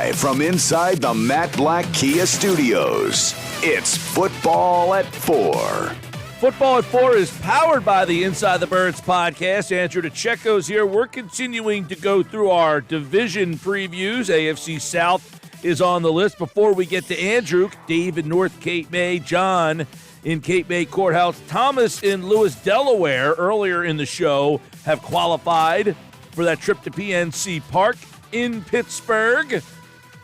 Live from inside the Matt Black Kia Studios, it's Football at 4. Football at 4 is powered by the Inside the Birds podcast. Andrew DiCecco's here. We're continuing to go through our division previews. AFC South is on the list. Before we get to Andrew, Dave in North Cape May, John in Cape May Courthouse, Thomas in Lewis, Delaware, earlier in the show, have qualified for that trip to PNC Park in Pittsburgh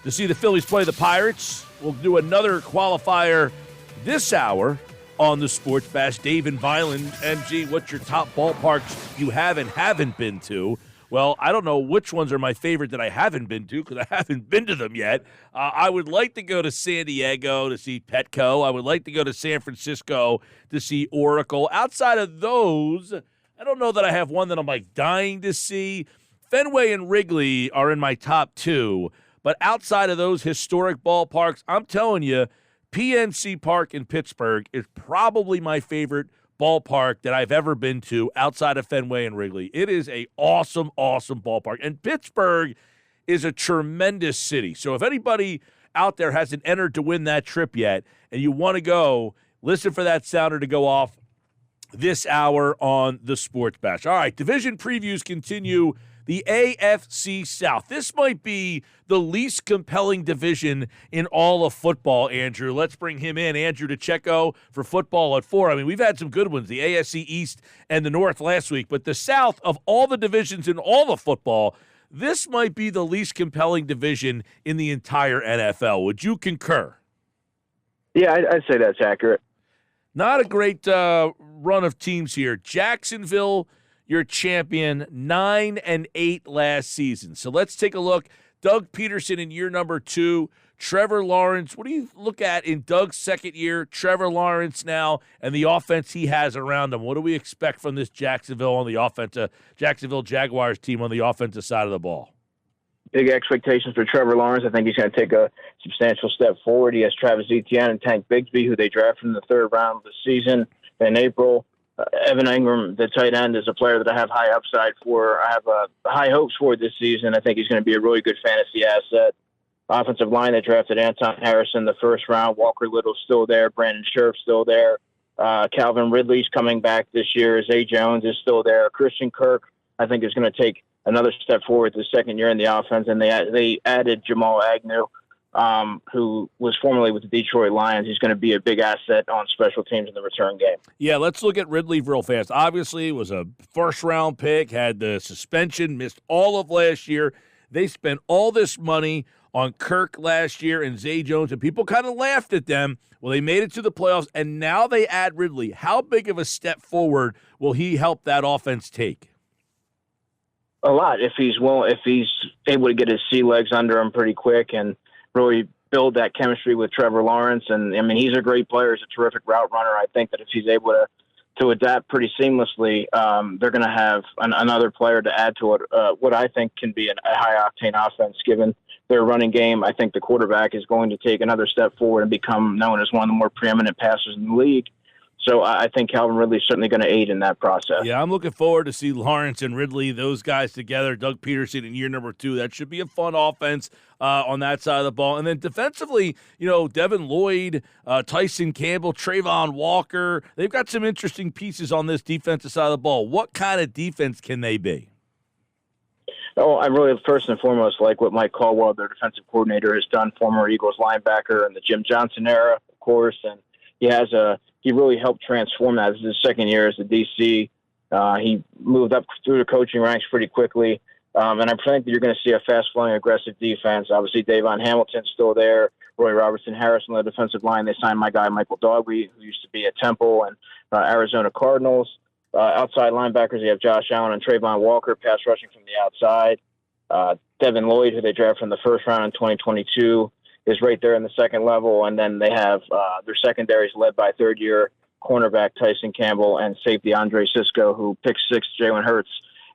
to see the Phillies play the Pirates. We'll do another qualifier this hour on the Sports Bash. Dave in Violin, MG, what's your top ballparks you have and haven't been to? Well, I don't know which ones are my favorite that I haven't been to because I haven't been to them yet. I would like to go to San Diego to see Petco. I would like to go to San Francisco to see Oracle. Outside of those, I don't know that I have one that I'm like dying to see. Fenway and Wrigley are in my top two, but outside of those historic ballparks, I'm telling you, PNC Park in Pittsburgh is probably my favorite ballpark that I've ever been to outside of Fenway and Wrigley. It is a awesome, awesome ballpark, and Pittsburgh is a tremendous city. So if anybody out there hasn't entered to win that trip yet and you want to go, listen for that sounder to go off this hour on the Sports Bash. All right, division previews continue. The AFC South. This might be the least compelling division in all of football, Andrew. Let's bring him in. Andrew DiCecco for Football at 4. I mean, we've had some good ones, the AFC East and the North last week, but the South, of all the divisions in all of football, this might be the least compelling division in the entire NFL. Would you concur? Yeah, I'd say that's accurate. Not a great run of teams here. Jacksonville, your champion, 9-8 last season. So let's take a look. Doug Peterson in year number 2. Trevor Lawrence. What do you look at in Doug's second year? Trevor Lawrence now and the offense he has around him. What do we expect from this Jacksonville Jaguars team on the offensive side of the ball? Big expectations for Trevor Lawrence. I think he's going to take a substantial step forward. He has Travis Etienne and Tank Bigsby, who they drafted in the third round of the season in April. Evan Ingram, the tight end, is a player that I have high upside for. I have high hopes for this season. I think he's going to be a really good fantasy asset. Offensive line, they drafted Anton Harrison the first round. Walker Little's still there. Brandon Scherf's still there. Calvin Ridley's coming back this year. Zay Jones is still there. Christian Kirk, I think, is going to take another step forward the second year in the offense. And they added Jamal Agnew, who was formerly with the Detroit Lions. He's going to be a big asset on special teams in the return game. Yeah, let's look at Ridley real fast. Obviously, it was a first-round pick, had the suspension, missed all of last year. They spent all this money on Kirk last year and Zay Jones, and people kind of laughed at them. Well, they made it to the playoffs, and now they add Ridley. How big of a step forward will he help that offense take? A lot, if he's able to get his sea legs under him pretty quick and really build that chemistry with Trevor Lawrence. And, I mean, he's a great player. He's a terrific route runner. I think that if he's able to adapt pretty seamlessly, they're going to have another player to add to it, what I think can be a high-octane offense given their running game. I think the quarterback is going to take another step forward and become known as one of the more preeminent passers in the league. So I think Calvin Ridley is certainly going to aid in that process. Yeah, I'm looking forward to see Lawrence and Ridley, those guys together. Doug Peterson in year number 2. That should be a fun offense on that side of the ball. And then defensively, Devin Lloyd, Tyson Campbell, Trayvon Walker, they've got some interesting pieces on this defensive side of the ball. What kind of defense can they be? Oh, I really, first and foremost, like what Mike Caldwell, their defensive coordinator, has done, former Eagles linebacker in the Jim Johnson era, of course, and he really helped transform that. This is his second year as the DC. He moved up through the coaching ranks pretty quickly. And I think that you're going to see a fast-flowing, aggressive defense. Obviously, Davon Hamilton's still there. Roy Robertson Harris on the defensive line. They signed my guy, Michael Dogby, who used to be at Temple and Arizona Cardinals. Outside linebackers, you have Josh Allen and Trayvon Walker, pass rushing from the outside. Devin Lloyd, who they drafted from the first round in 2022, is right there in the second level. And then they have their secondaries led by third-year cornerback Tyson Campbell and safety Andre Sisco, who picked 6 Jalen Hurts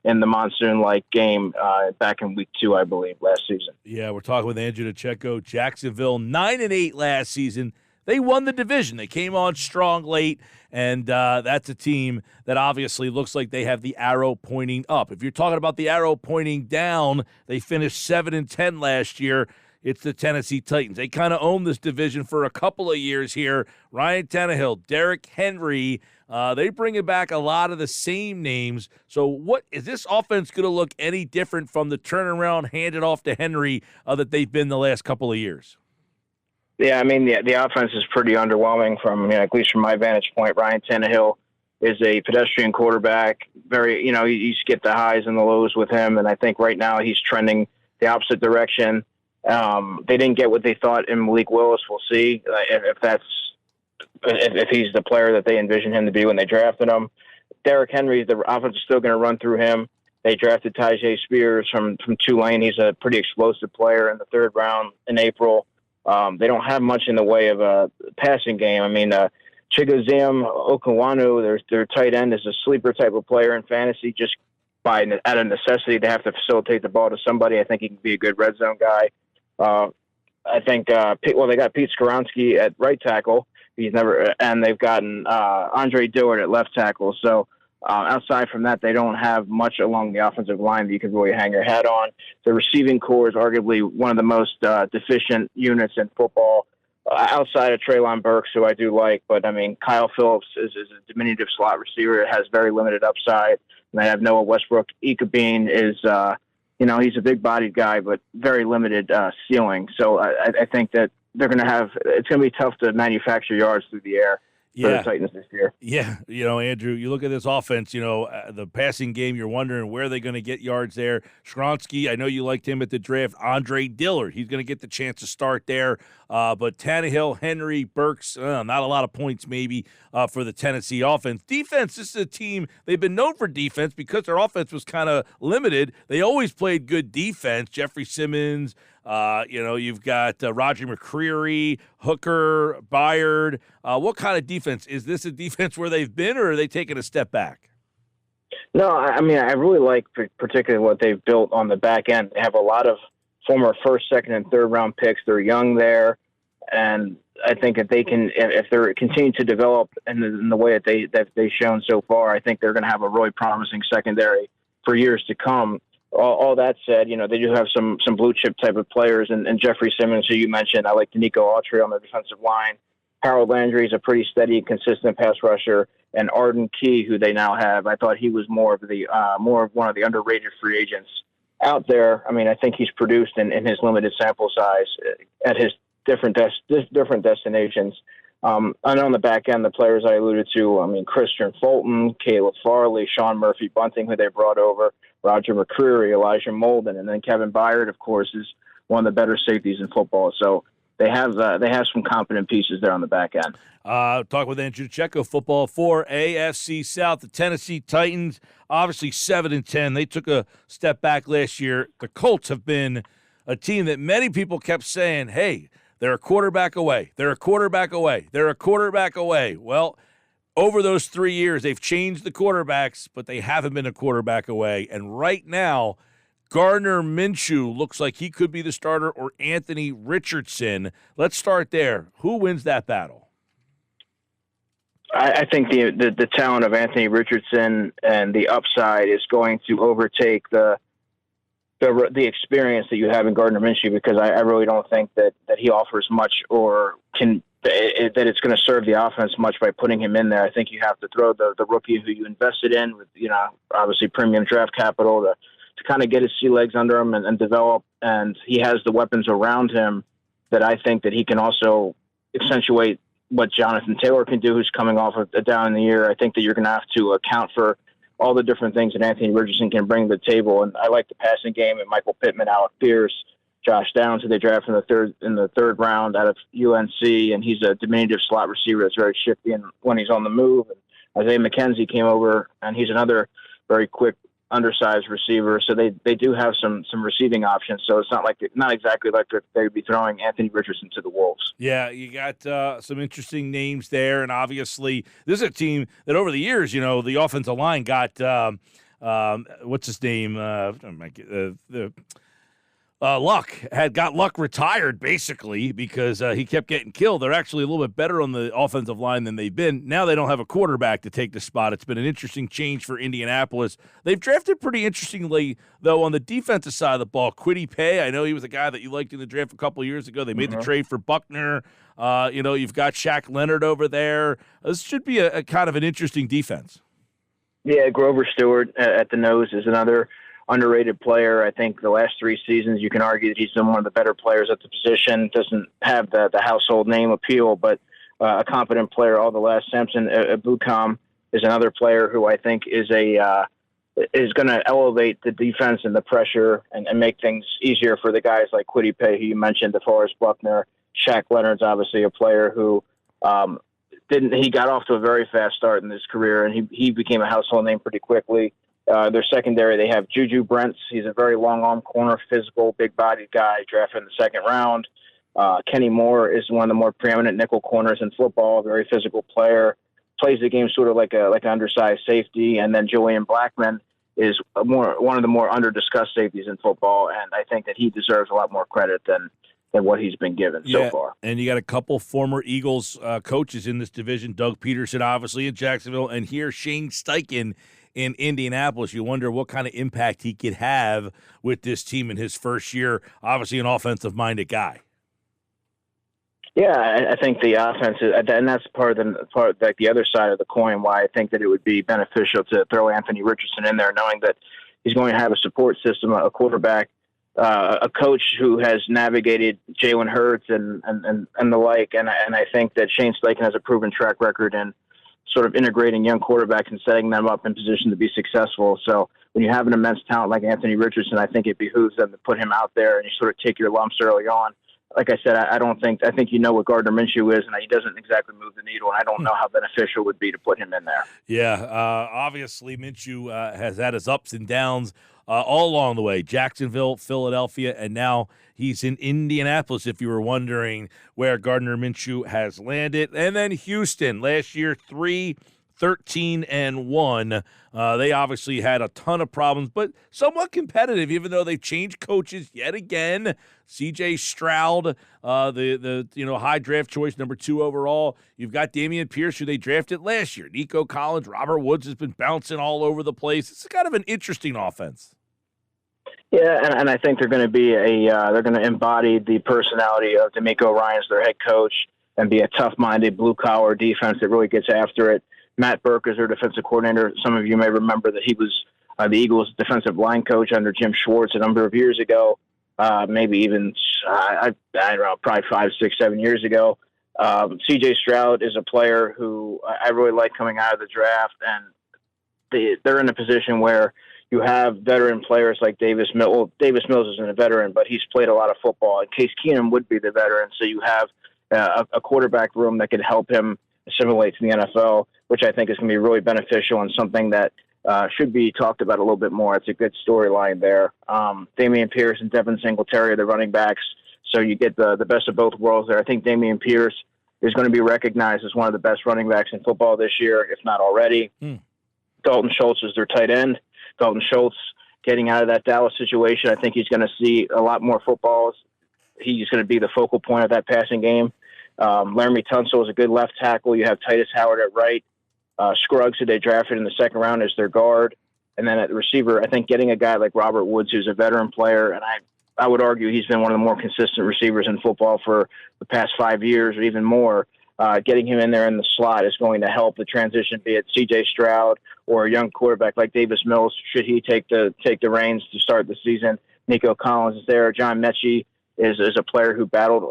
in the monsoon-like game back in week 2, I believe, last season. Yeah, we're talking with Andrew DiCecco. Jacksonville, 9-8 last season. They won the division. They came on strong late, and that's a team that obviously looks like they have the arrow pointing up. If you're talking about the arrow pointing down, they finished 7-10 last year. it's the Tennessee Titans. They kind of own this division for a couple of years here. Ryan Tannehill, Derrick Henry, they bring back a lot of the same names. So what is this offense going to look any different from the turnaround handed off to Henry that they've been the last couple of years? Yeah, I mean, the offense is pretty underwhelming from, at least from my vantage point. Ryan Tannehill is a pedestrian quarterback. Very, you skip the highs and the lows with him, and I think right now he's trending the opposite direction. They didn't get what they thought in Malik Willis. We'll see if he's the player that they envisioned him to be when they drafted him. Derrick Henry, the offense is still going to run through him. They drafted Tyjae Spears from Tulane. He's a pretty explosive player in the third round in April. They don't have much in the way of a passing game. I mean, Chigoziem Okunwanu, their tight end, is a sleeper type of player in fantasy. Just out of necessity, they have to facilitate the ball to somebody. I think he can be a good red zone guy. I think, they got Pete Skoronski at right tackle. And they've gotten Andre Dillard at left tackle. So outside from that, they don't have much along the offensive line that you could really hang your hat on. The receiving core is arguably one of the most deficient units in football, outside of Treylon Burks, who I do like. But, I mean, Kyle Phillips is a diminutive slot receiver. It has very limited upside. And they have Noah Westbrook. Ikabine is, he's a big-bodied guy, but very limited ceiling. So I think that it's going to be tough to manufacture yards through the air for the Titans this year. Yeah, Andrew, you look at this offense, the passing game, you're wondering where they're going to get yards there. Skoronski, I know you liked him at the draft. Andre Dillard, he's going to get the chance to start there. But Tannehill, Henry, Burks, not a lot of points maybe for the Tennessee offense. Defense, this is a team, they've been known for defense because their offense was kind of limited. They always played good defense. Jeffrey Simmons, you've got Roger McCreary, Hooker, Byard. What kind of defense? Is this a defense where they've been, or are they taking a step back? No, I mean, I really like particularly what they've built on the back end. They have a lot of former first, second, and third round picks. They're young there, and I think if they can, if they're continuing to develop in the way that they've shown so far, I think they're going to have a really promising secondary for years to come. All that said, they do have some blue chip type of players, and Jeffrey Simmons, who you mentioned. I like Danico Autry on the defensive line. Harold Landry is a pretty steady, consistent pass rusher, and Arden Key, who they now have. I thought he was more of one of the underrated free agents out there. I mean, I think he's produced in his limited sample size at his different destinations. And on the back end, the players I alluded to, I mean, Christian Fulton, Caleb Farley, Sean Murphy-Bunting, who they brought over, Roger McCreary, Elijah Molden, and then Kevin Byard, of course, is one of the better safeties in football. So they have some competent pieces there on the back end. Talk with Andrew DiCecco, football for AFC South. The Tennessee Titans, obviously 7-10. They took a step back last year. The Colts have been a team that many people kept saying, hey, they're a quarterback away. They're a quarterback away. They're a quarterback away. Well, over those 3 years, they've changed the quarterbacks, but they haven't been a quarterback away. And right now, Gardner Minshew looks like he could be the starter, or Anthony Richardson. Let's start there. Who wins that battle? I think the talent of Anthony Richardson and the upside is going to overtake the experience that you have in Gardner Minshew, because I really don't think that he offers much or that it's going to serve the offense much by putting him in there. I think you have to throw the rookie who you invested in with, obviously premium draft capital to kind of get his sea legs under him and develop. And he has the weapons around him that I think that he can also accentuate what Jonathan Taylor can do, who's coming off of a down in the year. I think that you're going to have to account for all the different things that Anthony Richardson can bring to the table. And I like the passing game and Michael Pittman, Alec Pierce, Josh Downs, who they drafted in the third round out of UNC, and he's a diminutive slot receiver that's very shifty and when he's on the move. And Isaiah McKenzie came over, and he's another very quick, undersized receiver. So they do have some receiving options. So it's not exactly like they would be throwing Anthony Richardson to the wolves. Yeah, you got some interesting names there, and obviously this is a team that over the years, the offensive line got what's his name? Luck retired basically because he kept getting killed. They're actually a little bit better on the offensive line than they've been. Now they don't have a quarterback to take the spot. It's been an interesting change for Indianapolis. They've drafted pretty interestingly, though, on the defensive side of the ball. Kwity Paye, I know he was a guy that you liked in the draft a couple of years ago. They made the trade for Buckner. You've got Shaq Leonard over there. This should be a kind of an interesting defense. Yeah, Grover Stewart at the nose is another underrated player. I think the last 3 seasons, you can argue that he's been one of the better players at the position. Doesn't have the household name appeal, but a competent player all the last. Samson Ebukam is another player who I think is going to elevate the defense and the pressure and make things easier for the guys like Kwity Paye, who you mentioned, DeForest Buckner. Shaq Leonard's obviously a player who he got off to a very fast start in his career, and he became a household name pretty quickly. Their secondary, they have Juju Brents. He's a very long-arm corner, physical, big-bodied guy, drafted in the second round. Kenny Moore is one of the more preeminent nickel corners in football, very physical player, plays the game sort of like an undersized safety. And then Julian Blackmon is one of the more under-discussed safeties in football, and I think that he deserves a lot more credit than what he's been given so far. And you got a couple former Eagles coaches in this division, Doug Peterson, obviously, in Jacksonville, and here Shane Steichen in Indianapolis. You wonder what kind of impact he could have with this team in his first year. Obviously, an offensive-minded guy. Yeah, I think the offense, and that's part like the other side of the coin. Why I think that it would be beneficial to throw Anthony Richardson in there, knowing that he's going to have a support system, a quarterback, a coach who has navigated Jalen Hurts and the like. And I think that Shane Steichen has a proven track record in sort of integrating young quarterbacks and setting them up in position to be successful. So when you have an immense talent like Anthony Richardson, I think it behooves them to put him out there and you sort of take your lumps early on. Like I said, I think you know what Gardner Minshew is, and he doesn't exactly move the needle, and I don't know how beneficial it would be to put him in there. Yeah, obviously Minshew has had his ups and downs all along the way. Jacksonville, Philadelphia, and now he's in Indianapolis, if you were wondering where Gardner Minshew has landed. And then Houston, last year, 3-13-1. They obviously had a ton of problems, but somewhat competitive, even though they've changed coaches yet again. C.J. Stroud, the high draft choice, number 2 overall. You've got Dameon Pierce, who they drafted last year. Nico Collins, Robert Woods has been bouncing all over the place. It's kind of an interesting offense. Yeah, and I think they're going to be they're going to embody the personality of DeMeco Ryans, their head coach, and be a tough-minded, blue-collar defense that really gets after it. Matt Burke is their defensive coordinator. Some of you may remember that he was the Eagles' defensive line coach under Jim Schwartz a number of years ago, maybe even, I don't know, probably 5, 6, 7 years ago. C.J. Stroud is a player who I really like coming out of the draft, and they're in a position where you have veteran players like Davis Mills. Well, Davis Mills isn't a veteran, but he's played a lot of football. And Case Keenum would be the veteran, so you have a quarterback room that could help him assimilate to the NFL, which I think is going to be really beneficial and something that should be talked about a little bit more. It's a good storyline there. Dameon Pierce and Devin Singletary are the running backs, so you get the best of both worlds there. I think Dameon Pierce is going to be recognized as one of the best running backs in football this year, if not already. Dalton Schultz is their tight end. Dalton Schultz getting out of that Dallas situation, I think he's going to see a lot more footballs. He's going to be the focal point of that passing game. Laramie Tunsil is a good left tackle. You have Titus Howard at right. Scruggs, who they drafted in the second round, is their guard. And then at the receiver, I think getting a guy like Robert Woods, who's a veteran player, and I would argue he's been one of the more consistent receivers in football for the past 5 years or even more. Getting him in there in the slot is going to help the transition, be it C.J. Stroud or a young quarterback like Davis Mills, should he take the reins to start the season. Nico Collins is there. John Mechie is a player who battled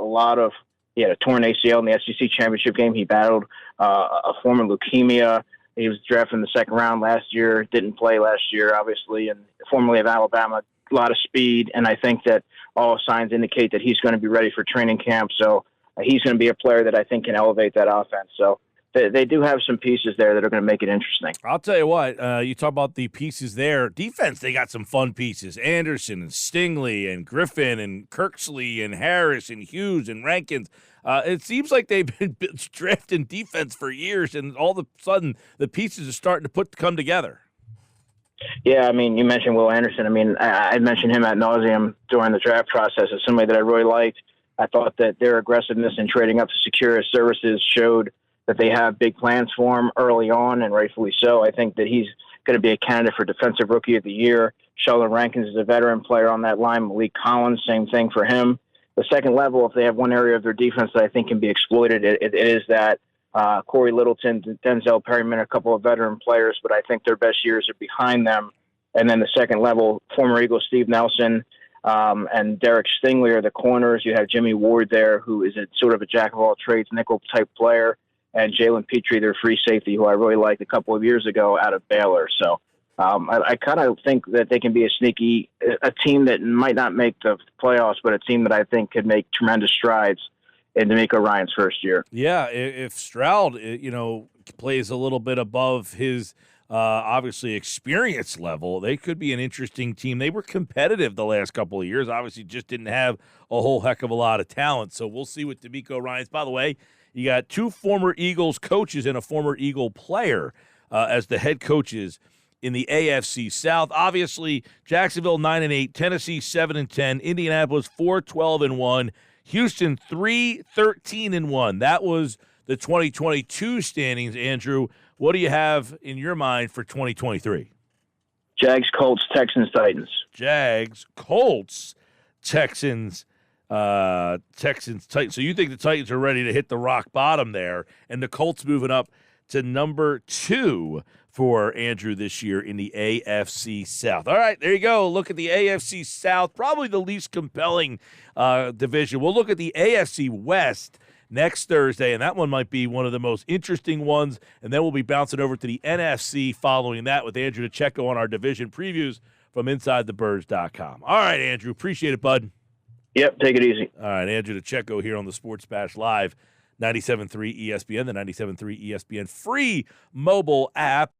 he had a torn ACL in the SEC championship game. He battled a form of leukemia. He was drafted in the second round last year, didn't play last year, obviously, and formerly of Alabama, a lot of speed. And I think that all signs indicate that he's going to be ready for training camp. So he's going to be a player that I think can elevate that offense. So they do have some pieces there that are going to make it interesting. I'll tell you what, you talk about the pieces there. Defense, they got some fun pieces. Anderson and Stingley and Griffin and Kirksley and Harris and Hughes and Rankins. It seems like they've been drafting defense for years, and all of a sudden the pieces are starting to come together. Yeah, I mean, you mentioned Will Anderson. I mean, I mentioned him ad nauseum during the draft process as somebody that I really liked. I thought that their aggressiveness in trading up to secure his services showed that they have big plans for him early on, and rightfully so. I think that he's going to be a candidate for Defensive Rookie of the Year. Sheldon Rankins is a veteran player on that line. Malik Collins, same thing for him. The second level, if they have one area of their defense that I think can be exploited, it is that Corey Littleton, Denzel Perryman, a couple of veteran players, but I think their best years are behind them. And then the second level, former Eagle Steve Nelson and Derek Stingley are the corners. You have Jimmy Ward there, who is a sort of a jack-of-all-trades nickel-type player, and Jalen Petrie, their free safety, who I really liked a couple of years ago out of Baylor. So I kind of think that they can be a team that might not make the playoffs, but a team that I think could make tremendous strides in DeMeco Ryans' first year. Yeah, if Stroud, plays a little bit above his obviously experience level, they could be an interesting team. They were competitive the last couple of years. Obviously, just didn't have a whole heck of a lot of talent. So we'll see with DeMeco Ryans. By the way, you got two former Eagles coaches and a former Eagle player as the head coaches in the AFC South. Obviously, Jacksonville 9-8, Tennessee 7-10, Indianapolis 4-12-1, Houston 3-13-1. That was the 2022 standings. Andrew, what do you have in your mind for 2023? Jags, Colts, Texans, Titans. Jags, Colts, Texans, Titans. So you think the Titans are ready to hit the rock bottom there, and the Colts moving up to number 2 for Andrew this year in the AFC South. All right, there you go. Look at the AFC South, probably the least compelling division. We'll look at the AFC West next Thursday, and that one might be one of the most interesting ones, and then we'll be bouncing over to the NFC following that with Andrew DiCecco on our division previews from InsideTheBirds.com. All right, Andrew, appreciate it, bud. Yep, take it easy. All right, Andrew DiCecco here on the Sports Bash Live, 97.3 ESPN, the 97.3 ESPN free mobile app.